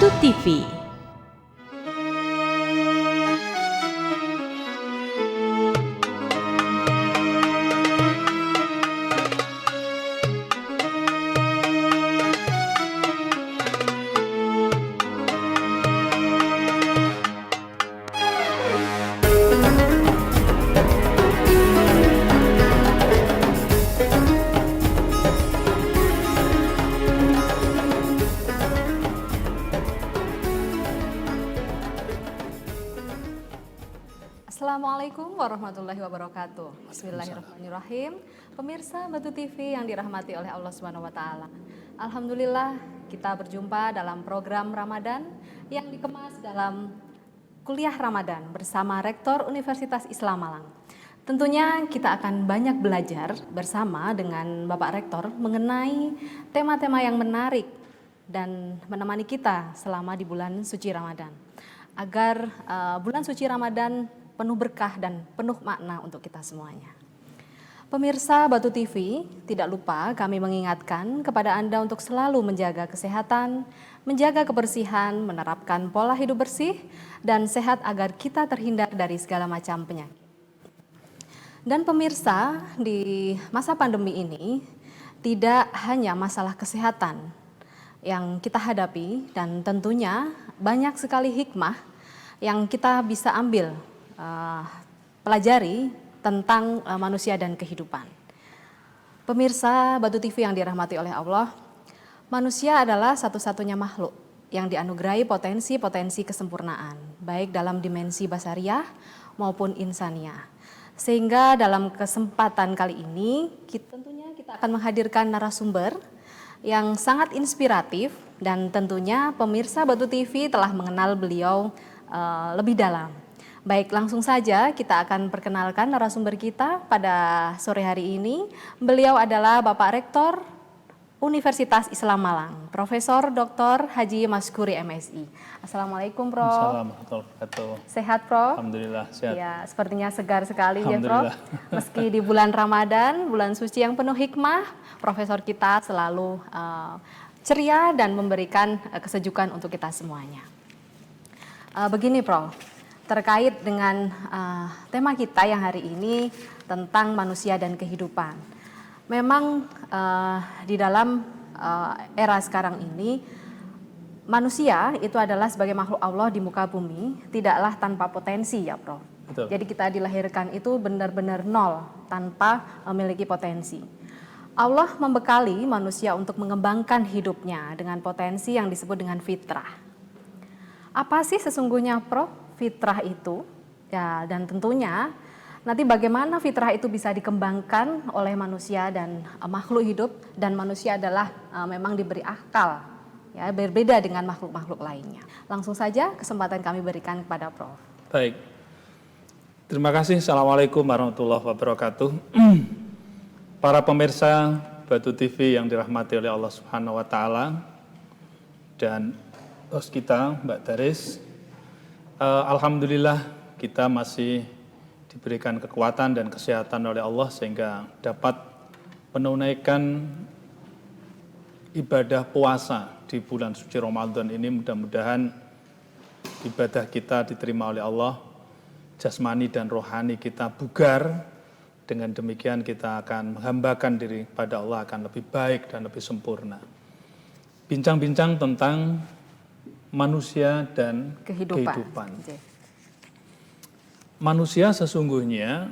Batu TV. Assalamualaikum warahmatullahi wabarakatuh. Bismillahirrahmanirrahim. Pemirsa Batu TV yang dirahmati oleh Allah Subhanahu wa taala. Alhamdulillah kita berjumpa dalam program Ramadan yang dikemas dalam kuliah Ramadan bersama Rektor Universitas Islam Malang. Tentunya kita akan banyak belajar bersama dengan Bapak Rektor mengenai tema-tema yang menarik dan menemani kita selama di bulan suci Ramadan. Agar bulan suci Ramadan penuh berkah dan penuh makna untuk kita semuanya. Pemirsa Batu TV, tidak lupa kami mengingatkan kepada Anda untuk selalu menjaga kesehatan, menjaga kebersihan, menerapkan pola hidup bersih dan sehat agar kita terhindar dari segala macam penyakit. Dan pemirsa, di masa pandemi ini tidak hanya masalah kesehatan yang kita hadapi dan tentunya banyak sekali hikmah yang kita bisa ambil pelajari tentang manusia dan kehidupan. Pemirsa Batu TV yang dirahmati oleh Allah, manusia adalah satu-satunya makhluk yang dianugerahi potensi-potensi kesempurnaan, baik dalam dimensi basariah maupun insaniah. Sehingga dalam kesempatan kali ini, tentunya kita akan menghadirkan narasumber yang sangat inspiratif dan tentunya pemirsa Batu TV telah mengenal beliau lebih dalam. Baik, langsung saja kita akan perkenalkan narasumber kita pada sore hari ini. Beliau adalah Bapak Rektor Universitas Islam Malang, Profesor Dr. Haji Maskuri MSI. Assalamualaikum, Prof. Assalamualaikum. Sehat, Prof? Alhamdulillah, sehat. Ya, sepertinya segar sekali ya, Prof. Meski di bulan Ramadan, bulan suci yang penuh hikmah, Profesor kita selalu ceria dan memberikan kesejukan untuk kita semuanya. Begini, Prof. Terkait dengan tema kita yang hari ini tentang manusia dan kehidupan. Memang di dalam era sekarang ini, manusia itu adalah sebagai makhluk Allah di muka bumi, tidaklah tanpa potensi ya, Prof. Betul. Jadi kita dilahirkan itu benar-benar nol, tanpa memiliki potensi. Allah membekali manusia untuk mengembangkan hidupnya dengan potensi yang disebut dengan fitrah. Apa sih sesungguhnya, Prof, fitrah itu? Ya, dan tentunya nanti bagaimana fitrah itu bisa dikembangkan oleh manusia dan makhluk hidup, dan manusia adalah memang diberi akal, ya, berbeda dengan makhluk-makhluk lainnya. Langsung saja kesempatan kami berikan kepada Prof. Baik. Terima kasih. Assalamualaikum warahmatullahi wabarakatuh. Para pemirsa Batu TV yang dirahmati oleh Allah Subhanahu wa taala dan host kita Mbak Daris. Alhamdulillah kita masih diberikan kekuatan dan kesehatan oleh Allah sehingga dapat menunaikan ibadah puasa di bulan suci Ramadan ini. Mudah-mudahan ibadah kita diterima oleh Allah, jasmani dan rohani kita bugar. Dengan demikian kita akan menghambakan diri pada Allah akan lebih baik dan lebih sempurna. Bincang-bincang tentang manusia dan kehidupan. Manusia sesungguhnya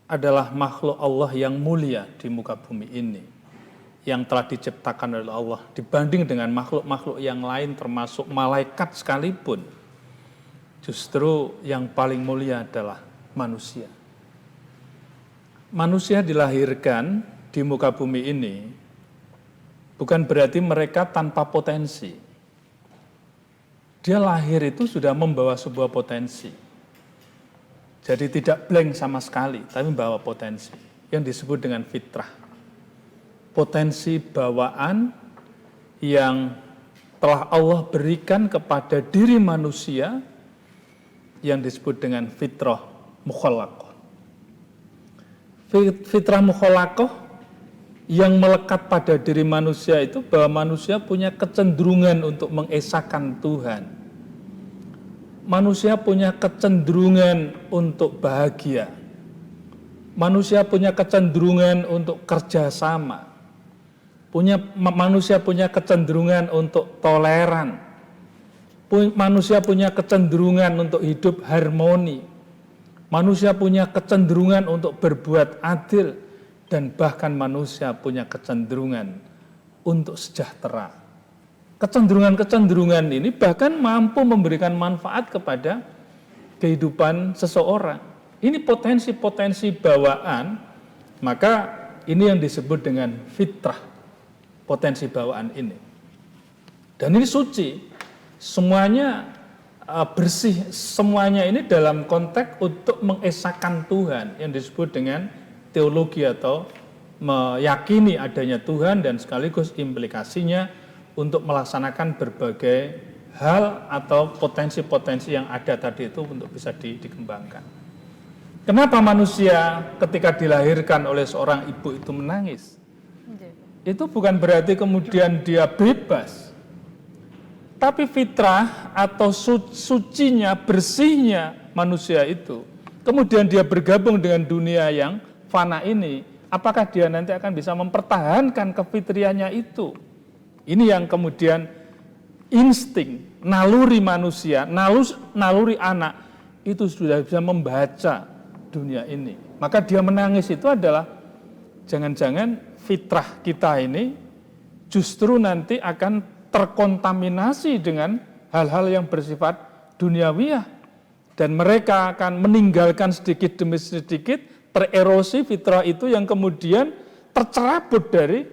adalah makhluk Allah yang mulia di muka bumi ini, yang telah diciptakan oleh Allah dibanding dengan makhluk-makhluk yang lain termasuk malaikat sekalipun. Justru yang paling mulia adalah manusia. Manusia dilahirkan di muka bumi ini bukan berarti mereka tanpa potensi. Dia lahir itu sudah membawa sebuah potensi. Jadi tidak blank sama sekali, tapi membawa potensi yang disebut dengan fitrah. Potensi bawaan yang telah Allah berikan kepada diri manusia yang disebut dengan fitrah mukhalaqah. Fitrah mukhalaqah yang melekat pada diri manusia itu bahwa manusia punya kecenderungan untuk mengesahkan Tuhan. Manusia punya kecenderungan untuk bahagia. Manusia punya kecenderungan untuk kerjasama. Manusia punya kecenderungan untuk toleran. Manusia punya kecenderungan untuk hidup harmoni. Manusia punya kecenderungan untuk berbuat adil. Dan bahkan manusia punya kecenderungan untuk sejahtera. Kecenderungan-kecenderungan ini bahkan mampu memberikan manfaat kepada kehidupan seseorang. Ini potensi-potensi bawaan, maka ini yang disebut dengan fitrah, potensi bawaan ini. Dan ini suci. Semuanya bersih, semuanya ini dalam konteks untuk mengesahkan Tuhan yang disebut dengan teologi atau meyakini adanya Tuhan dan sekaligus implikasinya untuk melaksanakan berbagai hal atau potensi-potensi yang ada tadi itu untuk bisa dikembangkan. Kenapa manusia ketika dilahirkan oleh seorang ibu itu menangis? Itu bukan berarti kemudian dia bebas. Tapi fitrah atau sucinya, bersihnya manusia itu, kemudian dia bergabung dengan dunia yang fana ini, apakah dia nanti akan bisa mempertahankan kefitriannya itu? Ini yang kemudian insting, naluri manusia, naluri anak, itu sudah bisa membaca dunia ini. Maka dia menangis itu adalah, jangan-jangan fitrah kita ini justru nanti akan terkontaminasi dengan hal-hal yang bersifat duniawiyah. Dan mereka akan meninggalkan sedikit demi sedikit, tererosi fitrah itu yang kemudian tercerabut dari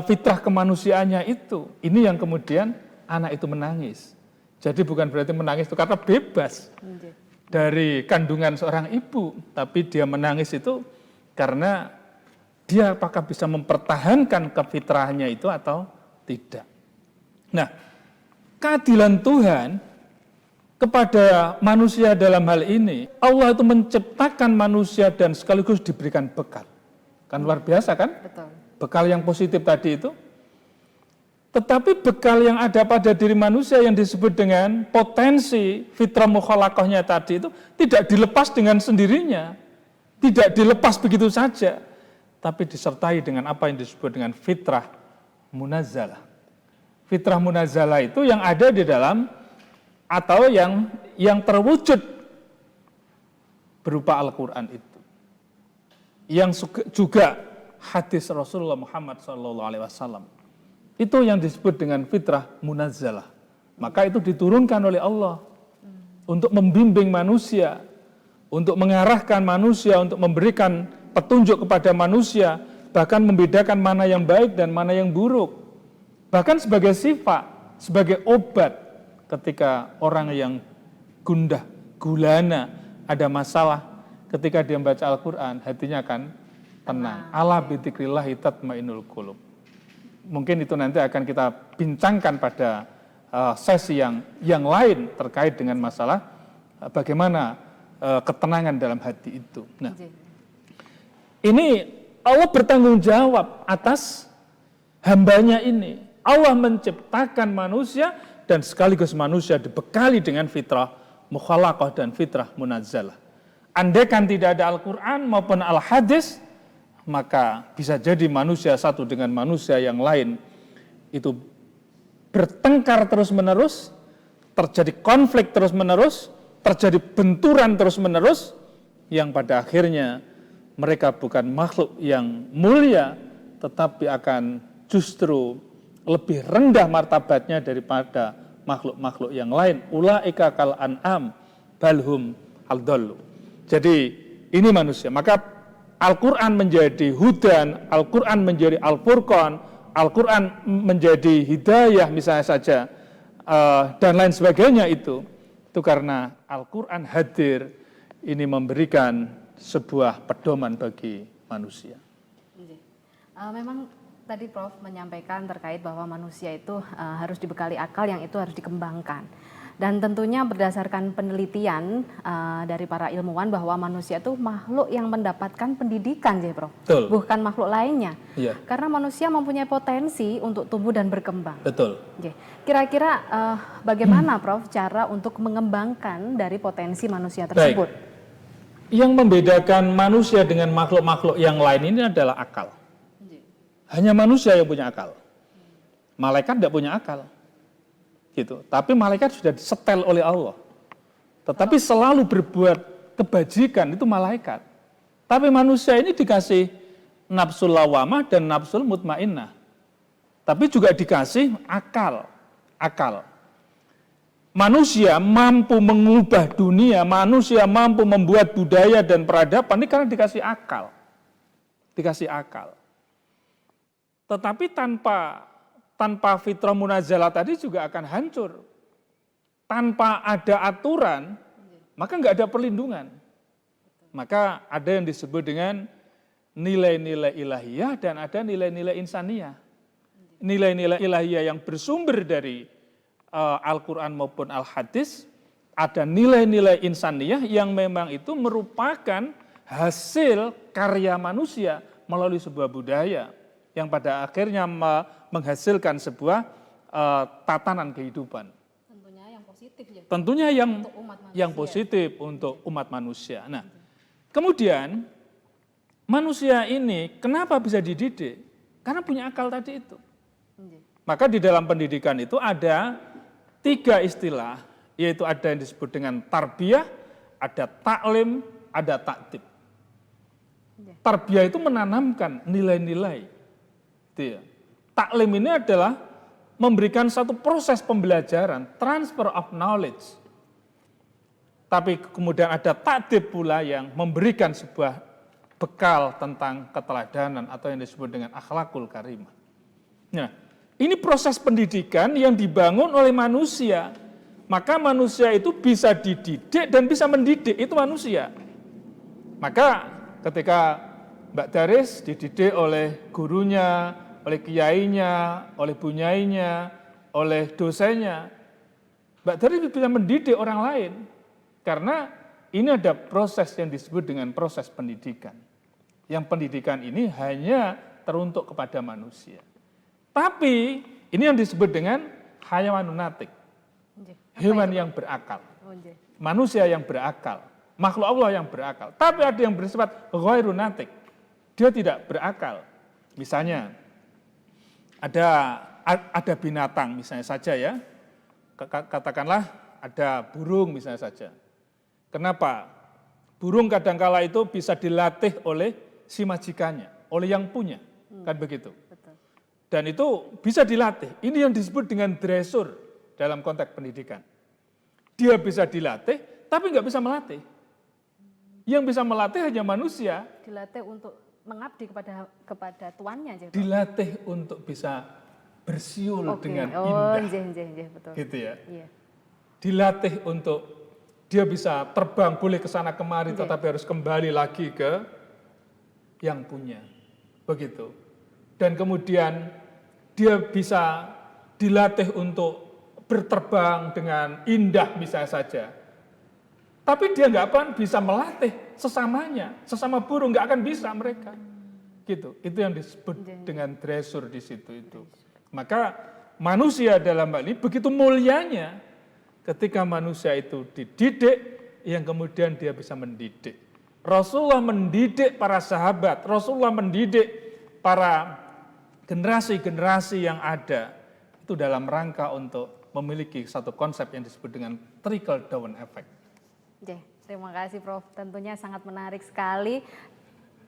fitrah kemanusiaannya itu. Ini yang kemudian anak itu menangis. Jadi bukan berarti menangis itu karena bebas dari kandungan seorang ibu, tapi dia menangis itu karena dia apakah bisa mempertahankan kefitrahnya itu atau tidak. Nah, keadilan Tuhan kepada manusia dalam hal ini, Allah itu menciptakan manusia dan sekaligus diberikan bekal. Kan luar biasa kan? Betul. Bekal yang positif tadi itu. Tetapi bekal yang ada pada diri manusia yang disebut dengan potensi fitrah mukhalaqahnya tadi itu tidak dilepas dengan sendirinya. Tidak dilepas begitu saja. Tapi disertai dengan apa yang disebut dengan fitrah munazzalah. Fitrah munazzalah itu yang ada di dalam atau yang terwujud berupa Al-Quran itu. Yang juga hadis Rasulullah Muhammad SAW. Itu yang disebut dengan fitrah munazzalah. Maka itu diturunkan oleh Allah untuk membimbing manusia, untuk mengarahkan manusia, untuk memberikan petunjuk kepada manusia, bahkan membedakan mana yang baik dan mana yang buruk. Bahkan sebagai sifat, sebagai obat ketika orang yang gundah, gulana, ada masalah, ketika dia membaca Al-Quran, hatinya akan tenang. Ala bidzikrillahi tatmainnul qulub. Mungkin itu nanti akan kita bincangkan pada sesi yang lain terkait dengan masalah bagaimana ketenangan dalam hati itu. Nah, ini Allah bertanggung jawab atas hambanya ini. Allah menciptakan manusia dan sekaligus manusia dibekali dengan fitrah mukhalaqah dan fitrah munazzalah. Andaikan tidak ada Al-Quran maupun Al-Hadis, maka bisa jadi manusia satu dengan manusia yang lain itu bertengkar terus-menerus, terjadi konflik terus-menerus, terjadi benturan terus-menerus, yang pada akhirnya mereka bukan makhluk yang mulia, tetapi akan justru lebih rendah martabatnya daripada makhluk-makhluk yang lain. Ulaika kal an'am balhum aldallu. Jadi ini manusia. Maka Al-Quran menjadi hudan, Al-Quran menjadi Al-Furqan, Al-Quran menjadi hidayah misalnya saja, dan lain sebagainya itu karena Al-Quran hadir, ini memberikan sebuah pedoman bagi manusia. Memang tadi Prof menyampaikan terkait bahwa manusia itu harus dibekali akal yang itu harus dikembangkan. Dan tentunya berdasarkan penelitian dari para ilmuwan bahwa manusia itu makhluk yang mendapatkan pendidikan, ya Prof. Betul. Bukan makhluk lainnya. Iya. Karena manusia mempunyai potensi untuk tumbuh dan berkembang. Betul. Kira-kira bagaimana Prof cara untuk mengembangkan dari potensi manusia tersebut? Baik. Yang membedakan manusia dengan makhluk-makhluk yang lain ini adalah akal. Hanya manusia yang punya akal. Malaikat tidak punya akal. Gitu. Tapi malaikat sudah disetel oleh Allah. Tetapi selalu berbuat kebajikan itu malaikat. Tapi manusia ini dikasih nafsul lawamah dan nafsul mutmainnah. Tapi juga dikasih akal. Manusia mampu mengubah dunia, manusia mampu membuat budaya dan peradaban ini karena dikasih akal. Dikasih akal. Tetapi tanpa fitrah munazzalah tadi juga akan hancur. Tanpa ada aturan, maka nggak ada perlindungan. Maka ada yang disebut dengan nilai-nilai ilahiyah dan ada nilai-nilai insaniyah. Nilai-nilai ilahiyah yang bersumber dari Al-Quran maupun Al-Hadis, ada nilai-nilai insaniyah yang memang itu merupakan hasil karya manusia melalui sebuah budaya yang pada akhirnya menghasilkan sebuah tatanan kehidupan. Tentunya yang positif ya. Tentunya yang positif untuk umat manusia. Nah, kemudian manusia ini kenapa bisa dididik? Karena punya akal tadi itu. Maka di dalam pendidikan itu ada 3 istilah, yaitu ada yang disebut dengan tarbiyah, ada taklim, ada taktib. Tarbiyah itu menanamkan nilai-nilai. Taklim ini adalah memberikan satu proses pembelajaran, transfer of knowledge. Tapi kemudian ada taktib pula yang memberikan sebuah bekal tentang keteladanan atau yang disebut dengan akhlakul karimah. Nah, ini proses pendidikan yang dibangun oleh manusia. Maka manusia itu bisa dididik dan bisa mendidik, itu manusia. Maka ketika Mbak Daris dididik oleh gurunya, oleh kiainya, oleh bunyainya, oleh dosennya, Mbak Daris bisa mendidik orang lain. Karena ini ada proses yang disebut dengan proses pendidikan. Yang pendidikan ini hanya teruntuk kepada manusia. Tapi ini yang disebut dengan hayawanun natik. Hewan yang berakal. Manusia yang berakal. Makhluk Allah yang berakal. Tapi ada yang bersifat ghairun natik. Dia tidak berakal. Misalnya, ada binatang misalnya saja ya. Katakanlah ada burung misalnya saja. Kenapa? Burung kadangkala itu bisa dilatih oleh si majikannya, oleh yang punya. Kan begitu. Dan itu bisa dilatih. Ini yang disebut dengan dressur dalam konteks pendidikan. Dia bisa dilatih, tapi nggak bisa melatih. Yang bisa melatih hanya manusia. Dilatih untuk mengabdi kepada tuannya. Jadi. Dilatih untuk bisa bersiul dengan indah. Betul. Gitu ya. Iya. Dilatih untuk dia bisa terbang boleh ke sana kemari, tetapi harus kembali lagi ke yang punya. Begitu. Dan kemudian dia bisa dilatih untuk berterbang dengan indah misalnya saja. Tapi dia nggak akan bisa melatih sesamanya, sesama burung nggak akan bisa mereka. Gitu. Itu yang disebut dengan dressur di situ itu. Maka manusia dalam hal ini begitu mulianya ketika manusia itu dididik, yang kemudian dia bisa mendidik. Rasulullah mendidik para sahabat, Rasulullah mendidik para generasi-generasi yang ada, itu dalam rangka untuk memiliki satu konsep yang disebut dengan trickle down effect. Terima kasih Prof, tentunya sangat menarik sekali.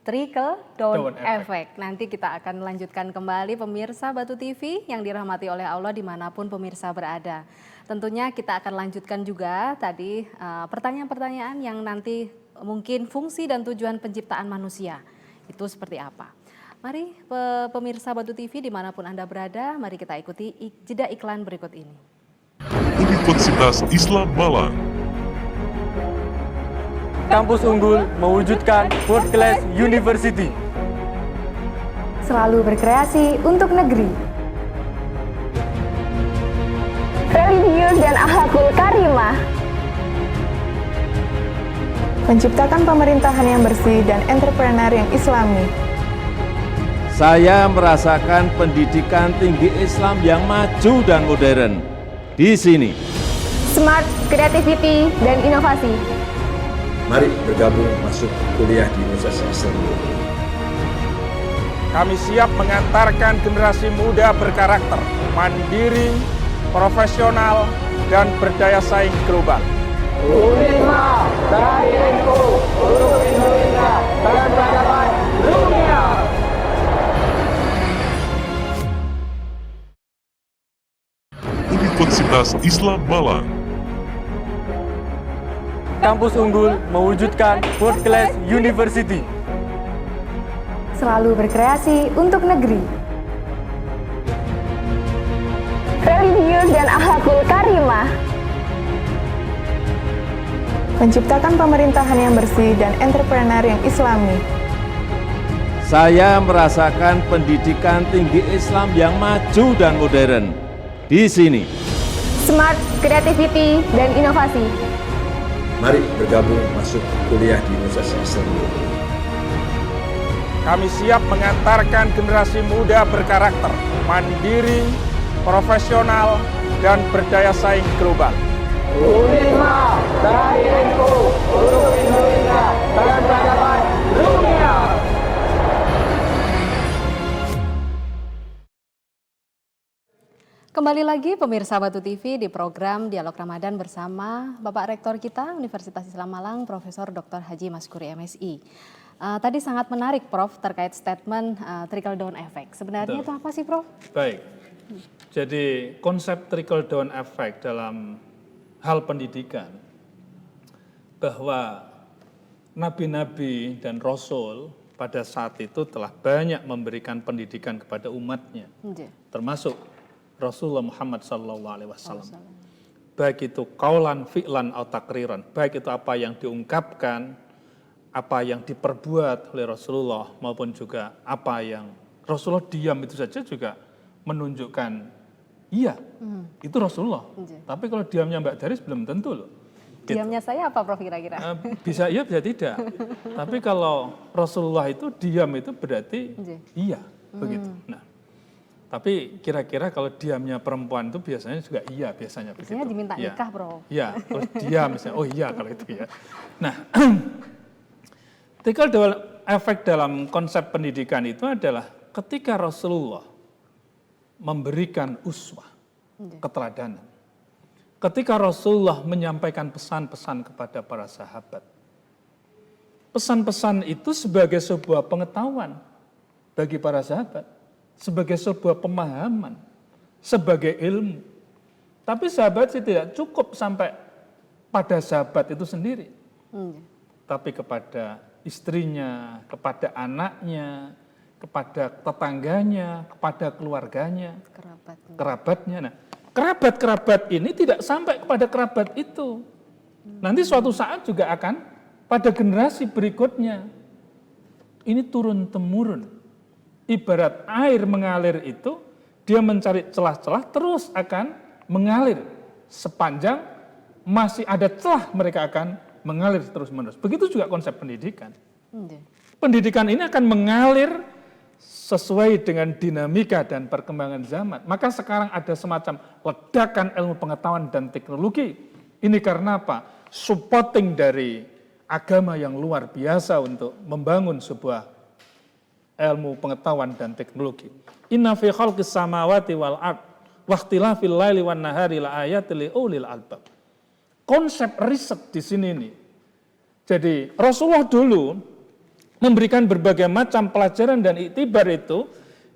Trickle down effect. Nanti kita akan lanjutkan kembali pemirsa Batu TV yang dirahmati oleh Allah dimanapun pemirsa berada. Tentunya kita akan lanjutkan juga tadi pertanyaan-pertanyaan yang nanti mungkin fungsi dan tujuan penciptaan manusia. Itu seperti apa? Mari pemirsa Batu TV dimanapun Anda berada, mari kita ikuti jeda iklan berikut ini. Universitas Islam Malang. Kampus unggul mewujudkan World Class University. Selalu berkreasi untuk negeri. religius dan akhlakul karimah. Menciptakan pemerintahan yang bersih dan entrepreneur yang islami. Saya merasakan pendidikan tinggi Islam yang maju dan modern di sini. Smart, creativity, dan inovasi. Mari bergabung masuk kuliah di Universitas Islam. Kami siap mengantarkan generasi muda berkarakter, mandiri, profesional, dan berdaya saing global. Unisma, Bahirinku, untuk Indonesia dan peradaban dunia. Universitas Islam Malang. Kampus unggul mewujudkan World Class University. Selalu berkreasi untuk negeri. Religius dan akhlakul karimah. Menciptakan pemerintahan yang bersih dan entrepreneur yang islami. Saya merasakan pendidikan tinggi Islam yang maju dan modern di sini. Smart, creativity, dan inovasi. Mari bergabung masuk kuliah di Universitas Islam. Kami siap mengantarkan generasi muda berkarakter, mandiri, profesional, dan berdaya saing global. Unisma, Bahirinku, untuk Indonesia dan peradaban dunia. Kembali lagi pemirsa Batu TV di program Dialog Ramadan bersama Bapak Rektor kita Universitas Islam Malang, Profesor Dr. Haji Maskuri MSI. Tadi sangat menarik Prof terkait statement trickle down effect. Sebenarnya itu apa sih Prof? Baik, jadi konsep trickle down effect dalam hal pendidikan bahwa nabi-nabi dan rasul pada saat itu telah banyak memberikan pendidikan kepada umatnya, termasuk Rasulullah Muhammad SAW. Baik itu kaulan, fi'lan, atau takriran, baik itu apa yang diungkapkan, apa yang diperbuat oleh Rasulullah, maupun juga apa yang Rasulullah diam itu saja juga menunjukkan iya, itu Rasulullah. Tapi kalau diamnya Mbak Daris belum tentu loh. Diamnya saya apa Prof kira-kira? Bisa iya, bisa tidak. Tapi kalau Rasulullah itu diam itu berarti iya, begitu. Nah, tapi kira-kira kalau diamnya perempuan itu biasanya juga iya, biasanya begitu. Biasanya diminta nikah, Bro. Iya, terus diam misalnya, oh iya kalau itu ya. Nah, trickle down effect dalam konsep pendidikan itu adalah ketika Rasulullah memberikan uswah, keteladanan. Ketika Rasulullah menyampaikan pesan-pesan kepada para sahabat. Pesan-pesan itu sebagai sebuah pengetahuan bagi para sahabat, sebagai sebuah pemahaman, sebagai ilmu. Tapi sahabat sih tidak cukup sampai pada sahabat itu sendiri. Tapi kepada istrinya, kepada anaknya, kepada tetangganya, kepada keluarganya, kerabatnya. Nah, kerabat-kerabat ini tidak sampai kepada kerabat itu. Nanti suatu saat juga akan pada generasi berikutnya. Ini turun-temurun. Ibarat air mengalir itu, dia mencari celah-celah terus akan mengalir. Sepanjang masih ada celah mereka akan mengalir terus-menerus. Begitu juga konsep pendidikan. Pendidikan ini akan mengalir sesuai dengan dinamika dan perkembangan zaman. Maka sekarang ada semacam ledakan ilmu pengetahuan dan teknologi. Ini karena apa? Supporting dari agama yang luar biasa untuk membangun sebuah ilmu pengetahuan dan teknologi. Inna fi khalqis samawati wal ard wa ikhtilafil laili wan nahari la ayatil liulil albab. Konsep riset di sini nih. Jadi Rasulullah dulu memberikan berbagai macam pelajaran dan iktibar itu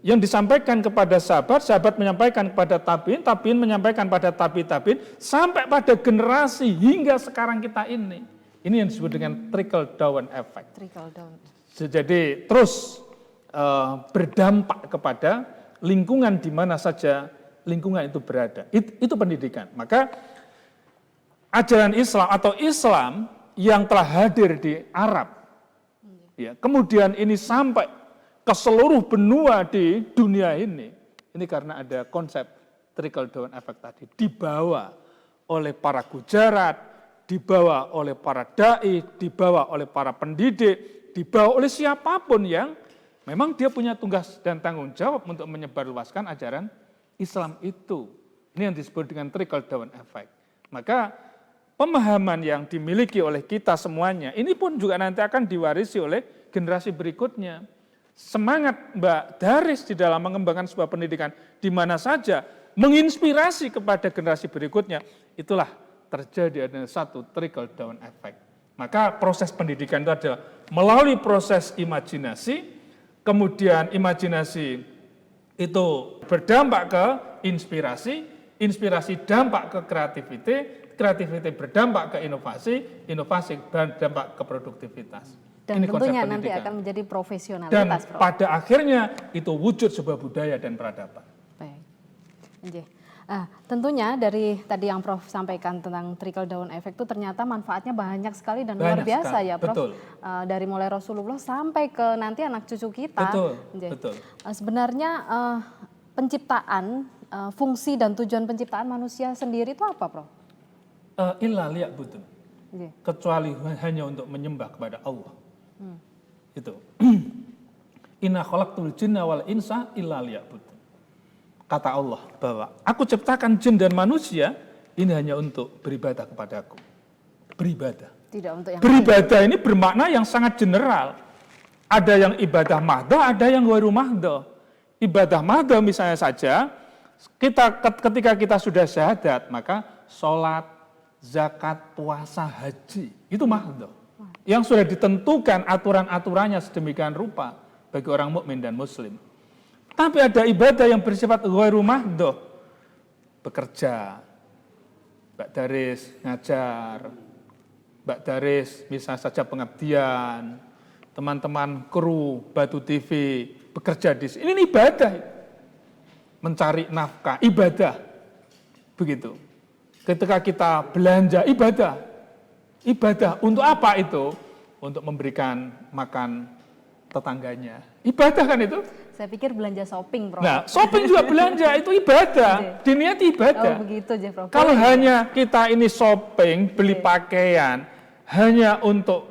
yang disampaikan kepada sahabat, sahabat menyampaikan kepada tabiin, tabiin menyampaikan pada tabiin, sampai pada generasi hingga sekarang kita ini. Ini yang disebut dengan trickle down effect. Trickle down. Jadi terus berdampak kepada lingkungan di mana saja lingkungan itu berada. Itu pendidikan. Maka ajaran Islam atau Islam yang telah hadir di Arab, ya, kemudian ini sampai ke seluruh benua di dunia ini karena ada konsep trickle down effect tadi, dibawa oleh para gujarat, dibawa oleh para dai, dibawa oleh para pendidik, dibawa oleh siapapun yang memang dia punya tugas dan tanggung jawab untuk menyebarluaskan ajaran Islam itu. Ini yang disebut dengan trickle down effect. Maka pemahaman yang dimiliki oleh kita semuanya, ini pun juga nanti akan diwarisi oleh generasi berikutnya. Semangat Mbak Daris di dalam mengembangkan sebuah pendidikan di mana saja, menginspirasi kepada generasi berikutnya, itulah terjadi ada satu trickle down effect. Maka proses pendidikan itu adalah melalui proses imajinasi, kemudian imajinasi itu berdampak ke inspirasi, inspirasi dampak ke kreativiti, kreativiti berdampak ke inovasi, inovasi berdampak ke produktivitas. Dan ini tentunya nanti akan menjadi profesionalitas. Dan pada akhirnya itu wujud sebuah budaya dan peradaban. Baik. Tentunya dari tadi yang Prof sampaikan tentang trickle down effect itu ternyata manfaatnya banyak sekali dan luar biasa sekali. Ya Prof. Betul. Dari mulai Rasulullah sampai ke nanti anak cucu kita. Betul. Sebenarnya penciptaan, fungsi dan tujuan penciptaan manusia sendiri itu apa Prof? Illa liya'budun. Kecuali hanya untuk menyembah kepada Allah. Itu. Inna khalaqtul jinna wal insa illa liya'budun. Kata Allah bahwa aku ciptakan jin dan manusia ini hanya untuk beribadah kepadaku. Beribadah. Tidak untuk yang beribadah lain. Ini bermakna yang sangat general. Ada yang ibadah mahdoh, ada yang ghairu mahdoh. Ibadah mahdoh misalnya saja, ketika kita sudah syahadat, maka sholat, zakat, puasa, haji, itu mahdoh. Yang sudah ditentukan aturan-aturannya sedemikian rupa bagi orang mukmin dan muslim. Tapi ada ibadah yang bersifat ghairu mahdoh. Bekerja, Mbak Daris ngajar, Mbak Daris misalnya saja pengabdian, teman-teman kru Batu TV bekerja di sini. Ini ibadah. Mencari nafkah, ibadah. Begitu. Ketika kita belanja, ibadah. Ibadah. Untuk apa itu? Untuk memberikan makan tetangganya. Ibadah kan itu? Saya pikir belanja shopping, Prof. Nah, shopping juga belanja, itu ibadah. Diniati ibadah. Oh, begitu aja, Prof. Kalau hanya kita ini shopping, beli pakaian, hanya untuk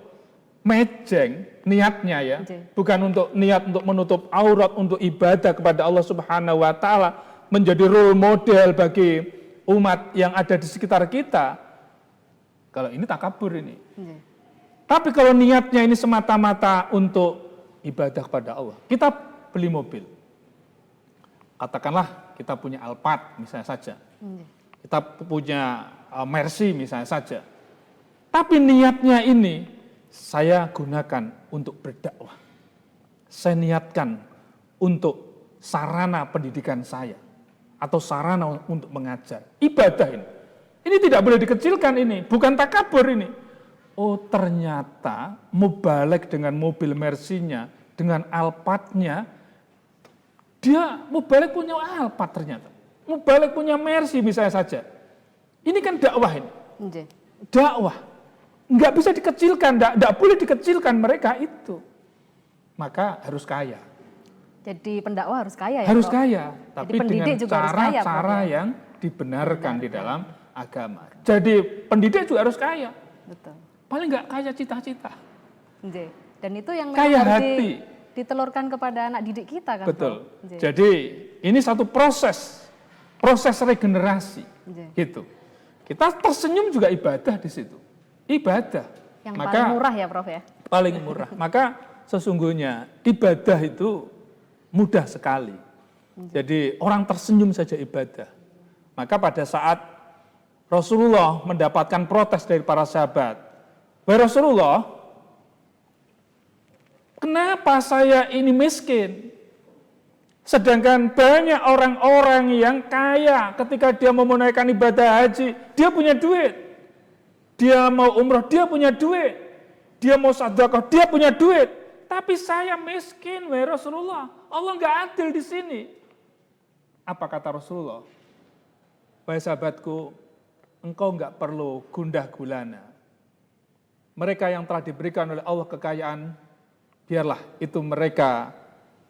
mejeng, niatnya ya. Bukan untuk niat untuk menutup aurat, untuk ibadah kepada Allah Subhanahu wa Ta'ala, menjadi role model bagi umat yang ada di sekitar kita. Kalau ini takabur ini. Tapi kalau niatnya ini semata-mata untuk ibadah kepada Allah. Kita beli mobil. Katakanlah kita punya Alphard misalnya saja. Kita punya Mercy misalnya saja. Tapi niatnya ini saya gunakan untuk berdakwah. Saya niatkan untuk sarana pendidikan saya. Atau sarana untuk mengajar. Ibadah ini. Ini tidak boleh dikecilkan ini. Bukan takabur ini. Oh ternyata mubalek dengan mobil Mercy-nya, dengan Alphard-nya, dia mubalek punya Alphard ternyata. Mubalek punya Mercy misalnya saja. Ini kan dakwah ini. Dakwah. Nggak bisa dikecilkan, nggak boleh dikecilkan mereka itu. Maka harus kaya. Jadi pendakwah harus kaya ya, harus Prof? kaya, tapi dengan cara-cara yang dibenarkan di dalam agama. Jadi pendidik juga harus kaya. Betul. Paling nggak kaya cita-cita. Dan itu yang kaya harus hati. Ditelurkan kepada anak didik kita kan. Betul. Jadi ini satu proses regenerasi. Gitu. Kita tersenyum juga ibadah di situ. Ibadah. Yang paling murah ya Prof ya. Paling murah. Maka sesungguhnya ibadah itu mudah sekali. Jadi orang tersenyum saja ibadah. Maka pada saat Rasulullah mendapatkan protes dari para sahabat, "Wahai Rasulullah, kenapa saya ini miskin? Sedangkan banyak orang-orang yang kaya ketika dia mau menunaikan ibadah haji, dia punya duit. Dia mau umroh, dia punya duit. Dia mau sedekah, dia punya duit. Tapi saya miskin, wahai Rasulullah. Allah nggak adil di sini." Apa kata Rasulullah? "Wahai sahabatku, engkau nggak perlu gundah gulana. Mereka yang telah diberikan oleh Allah kekayaan, biarlah itu mereka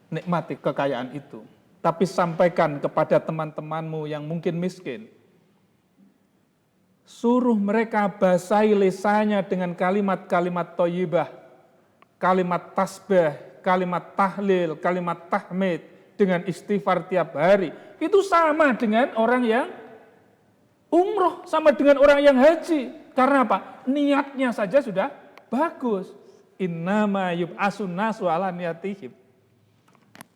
nikmati kekayaan itu. tapi sampaikan kepada teman-temanmu yang mungkin miskin. Suruh mereka basahi lisannya dengan kalimat-kalimat thayyibah, kalimat tasbih, kalimat tahlil, kalimat tahmid, dengan istighfar tiap hari. Itu sama dengan orang yang umroh, sama dengan orang yang haji. Karena apa? Niatnya saja sudah bagus. Innama yub'asun nasu ala niyatihim.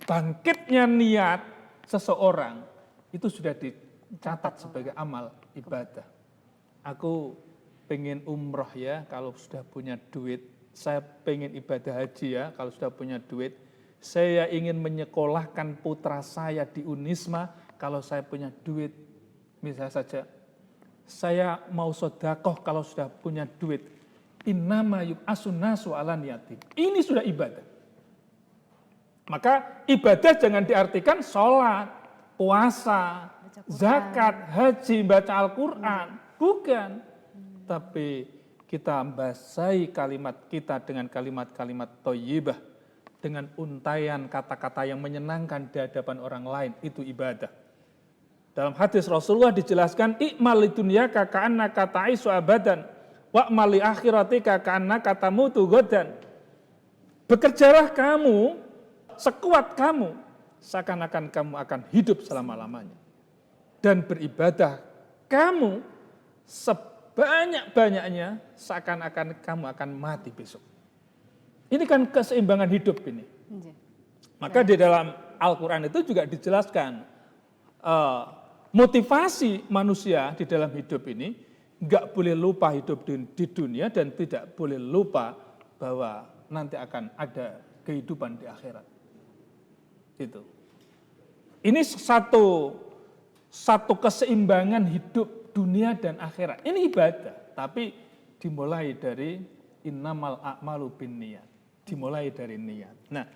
Bangkitnya niat seseorang itu sudah dicatat sebagai amal ibadah. Aku pengen umroh ya kalau sudah punya duit. Saya pengen ibadah haji ya kalau sudah punya duit. Saya ingin menyekolahkan putra saya di Unisma kalau saya punya duit. Misalnya saja, saya mau sedekah kalau sudah punya duit. Innama yub'asun nasu ala niyatim. Ini sudah ibadah. Maka ibadah jangan diartikan sholat, puasa, zakat, haji, baca Al-Quran. Bukan. Tapi kita basahi kalimat kita dengan kalimat-kalimat thayyibah, dengan untaian kata-kata yang menyenangkan di hadapan orang lain, itu ibadah. Dalam hadis Rasulullah dijelaskan, i'mal lidunyaka ka'annaka ta'isu abadan, wa'mal li akhiratika ka'annaka tamutu ghadan. Bekerjalah kamu sekuat kamu, seakan-akan kamu akan hidup selama-lamanya. Dan beribadah kamu sebanyak-banyaknya, seakan-akan kamu akan mati besok. Ini kan keseimbangan hidup ini. Maka di dalam Al-Quran itu juga dijelaskan motivasi manusia di dalam hidup ini nggak boleh lupa hidup di dunia dan tidak boleh lupa bahwa nanti akan ada kehidupan di akhirat. Itu. Ini satu keseimbangan hidup dunia dan akhirat. Ini ibadah, tapi dimulai dari innamal a'malu binniyat. Dimulai dari niat. Nah,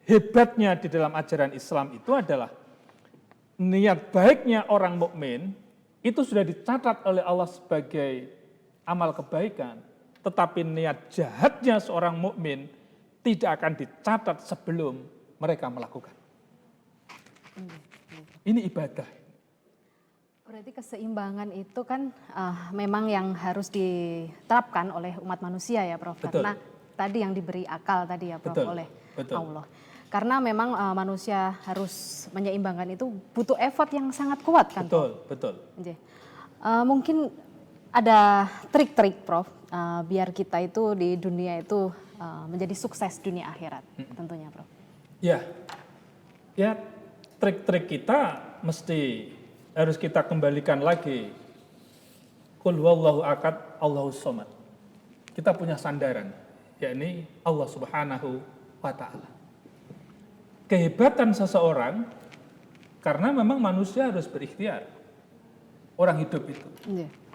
hebatnya di dalam ajaran Islam itu adalah niat baiknya orang mukmin itu sudah dicatat oleh Allah sebagai amal kebaikan, tetapi niat jahatnya seorang mukmin tidak akan dicatat sebelum mereka melakukan. Ini ibadah. Berarti keseimbangan itu kan memang yang harus diterapkan oleh umat manusia ya Prof. Betul. Karena tadi yang diberi akal tadi ya Prof. Betul. Oleh Betul. Allah. Karena memang manusia harus menyeimbangkan itu butuh effort yang sangat kuat kan Betul, Prof? betul. Mungkin ada trik-trik Prof. Biar kita itu di dunia itu menjadi sukses dunia akhirat tentunya Prof. Ya trik-trik kita mesti harus kita kembalikan lagi. Qul huwallahu ahad, Allahus samad. Kita punya sandaran, yakni Allah Subhanahu wa Ta'ala. Kehebatan seseorang karena memang manusia harus berikhtiar. Orang hidup itu.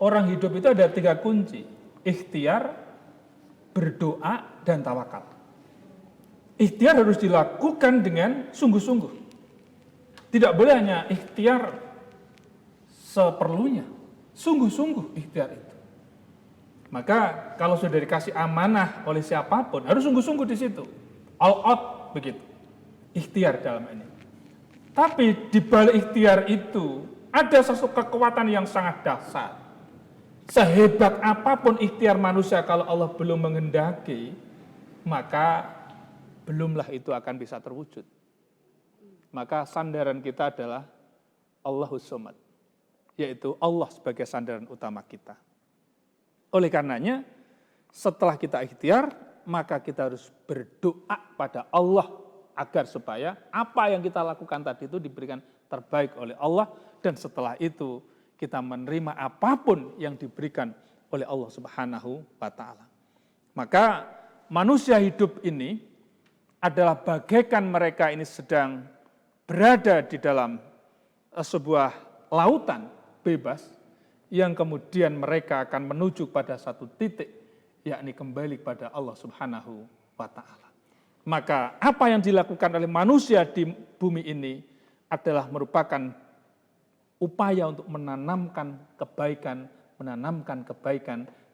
Orang hidup itu ada 3 kunci. Ikhtiar, berdoa, dan tawakal. Ikhtiar harus dilakukan dengan sungguh-sungguh. Tidak boleh hanya ikhtiar seperlunya, sungguh-sungguh ikhtiar itu. Maka kalau sudah dikasih amanah oleh siapapun, harus sungguh-sungguh di situ. All out begitu. Ikhtiar dalam ini. Tapi di balik ikhtiar itu ada sesuatu kekuatan yang sangat dahsyat. Sehebat apapun ikhtiar manusia kalau Allah belum menghendaki, maka belumlah itu akan bisa terwujud. Maka sandaran kita adalah Allahus samad, yaitu Allah sebagai sandaran utama kita. Oleh karenanya, setelah kita ikhtiar, maka kita harus berdoa pada Allah agar supaya apa yang kita lakukan tadi itu diberikan terbaik oleh Allah, dan setelah itu kita menerima apapun yang diberikan oleh Allah Subhanahu wa Ta'ala. Maka manusia hidup ini adalah bagaikan mereka ini sedang berada di dalam sebuah lautan bebas yang kemudian mereka akan menuju pada satu titik, yakni kembali pada Allah Subhanahu wa Ta'ala. Maka apa yang dilakukan oleh manusia di bumi ini adalah merupakan upaya untuk menanamkan kebaikan,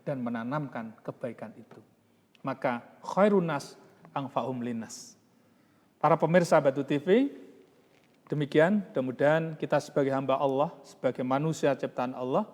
dan menanamkan kebaikan itu. Maka khairun nas anfa'um linnas. Para pemirsa Batu TV, Demikian, mudah-mudahan kita sebagai hamba Allah, sebagai manusia ciptaan Allah,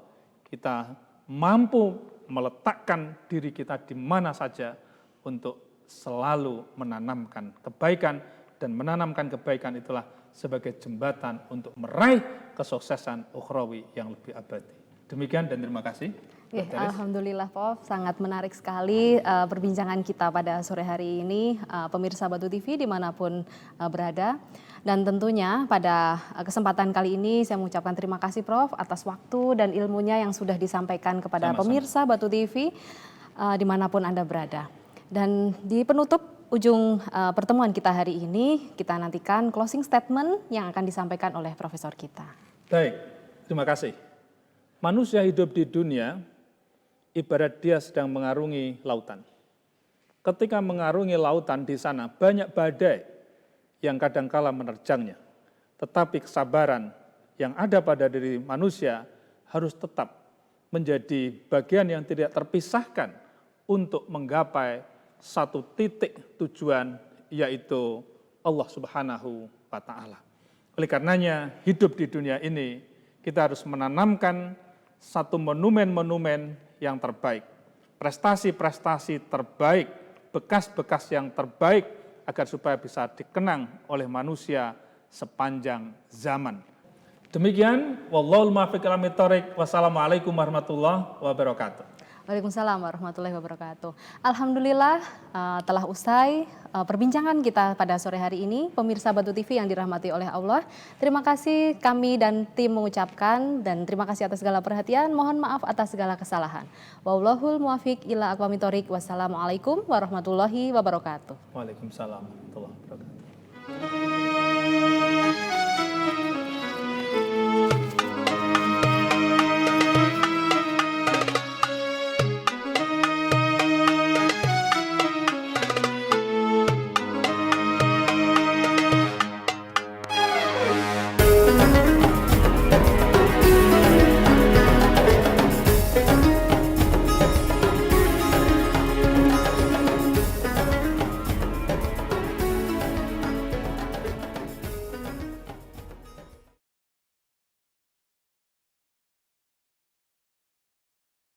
kita mampu meletakkan diri kita di mana saja untuk selalu menanamkan kebaikan, dan menanamkan kebaikan itulah sebagai jembatan untuk meraih kesuksesan ukhrawi yang lebih abadi. Demikian dan terima kasih. Alhamdulillah Prof, sangat menarik sekali perbincangan kita pada sore hari ini, pemirsa Batu TV dimanapun berada. Dan tentunya pada kesempatan kali ini saya mengucapkan terima kasih Prof atas waktu dan ilmunya yang sudah disampaikan kepada pemirsa Batu TV dimanapun Anda berada. Dan di penutup ujung pertemuan kita hari ini, kita nantikan closing statement yang akan disampaikan oleh profesor kita. Baik, terima kasih. Manusia hidup di dunia ibarat dia sedang mengarungi lautan. Ketika mengarungi lautan di sana banyak badai yang kadangkala menerjangnya. Tetapi kesabaran yang ada pada diri manusia harus tetap menjadi bagian yang tidak terpisahkan untuk menggapai satu titik tujuan, yaitu Allah Subhanahu wa Ta'ala. Oleh karenanya, hidup di dunia ini kita harus menanamkan satu monumen-monumen yang terbaik, prestasi-prestasi terbaik, bekas-bekas yang terbaik, agar supaya bisa dikenang oleh manusia sepanjang zaman. Demikian, wallahul muwaffiq ila aqwamit thoriq. Wassalamualaikum warahmatullahi wabarakatuh. Waalaikumsalam warahmatullahi wabarakatuh. Alhamdulillah telah usai perbincangan kita pada sore hari ini, pemirsa Batu TV yang dirahmati oleh Allah. Terima kasih kami dan tim mengucapkan, dan terima kasih atas segala perhatian. Mohon maaf atas segala kesalahan. Wallahul muwaffiq ila aqwamit thoriq. Wassalamualaikum warahmatullahi wabarakatuh. Waalaikumsalam warahmatullahi wabarakatuh.